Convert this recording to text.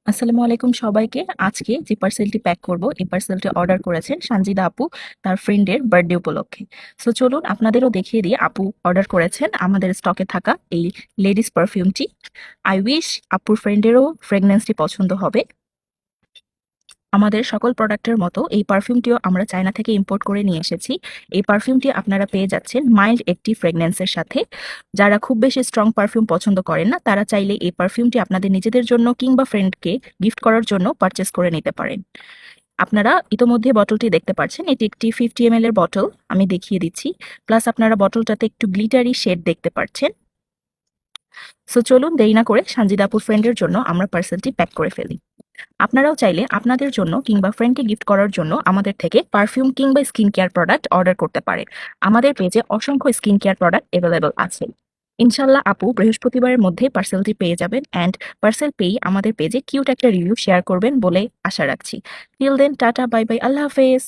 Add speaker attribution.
Speaker 1: আসসালামু আলাইকুম সবাইকে। আজকে যে পার্সেলটি প্যাক করব, এই পার্সেলটি অর্ডার করেছেন সানজিদা আপু তার ফ্রেন্ডের বার্থডে উপলক্ষে। সো চলুন আপনাদেরও দেখিয়ে দিই আপু অর্ডার করেছেন আমাদের স্টকে থাকা এই লেডিস পারফিউমটি। আই উইশ আপুর ফ্রেন্ডেরও ফ্রেগনেন্সটি পছন্দ হবে। আমাদের সকল প্রোডাক্টের মতো এই পারফিউমটিও আমরা চায়না থেকে ইম্পোর্ট করে নিয়ে এসেছি। এই পারফিউমটি আপনারা পেয়ে যাচ্ছেন মাইল্ড একটি ফ্রেগনেন্সের সাথে। যারা খুব বেশি স্ট্রং পারফিউম পছন্দ করেন না, তারা চাইলে এই পারফিউমটি আপনাদের নিজেদের জন্য কিংবা ফ্রেন্ডকে গিফট করার জন্য পারচেস করে নিতে পারেন। আপনারা ইতোমধ্যে বটলটি দেখতে পাচ্ছেন, এটি একটি 50 ml এর বটল। আমি দেখিয়ে দিচ্ছি। প্লাস আপনারা বটলটাতে একটু গ্লিটারি শেড দেখতে পাচ্ছেন। সো চলুন দেরি না করে সানজিদা আপুর ফ্রেন্ডের জন্য আমরা পার্সেলটি প্যাক করে ফেলি। আপনারাও চাইলে আপনাদের জন্য কিংবা ফ্রেন্ডকে গিফট করার জন্য আমাদের থেকে পারফিউম কিংবা স্কিন কেয়ার প্রোডাক্ট অর্ডার করতে পারেন। আমাদের পেজে অসংখ্য স্কিন কেয়ার প্রোডাক্ট অ্যাভেলেবল আছে। ইনশাল্লাহ আপু বৃহস্পতিবারের মধ্যে পার্সেলটি পেয়ে যাবেন, অ্যান্ড পার্সেল পেয়ে আমাদের পেজে কিউট একটা রিভিউ শেয়ার করবেন বলে আশা রাখছি। Till then, tata, bye bye, আল্লাহ হাফেজ।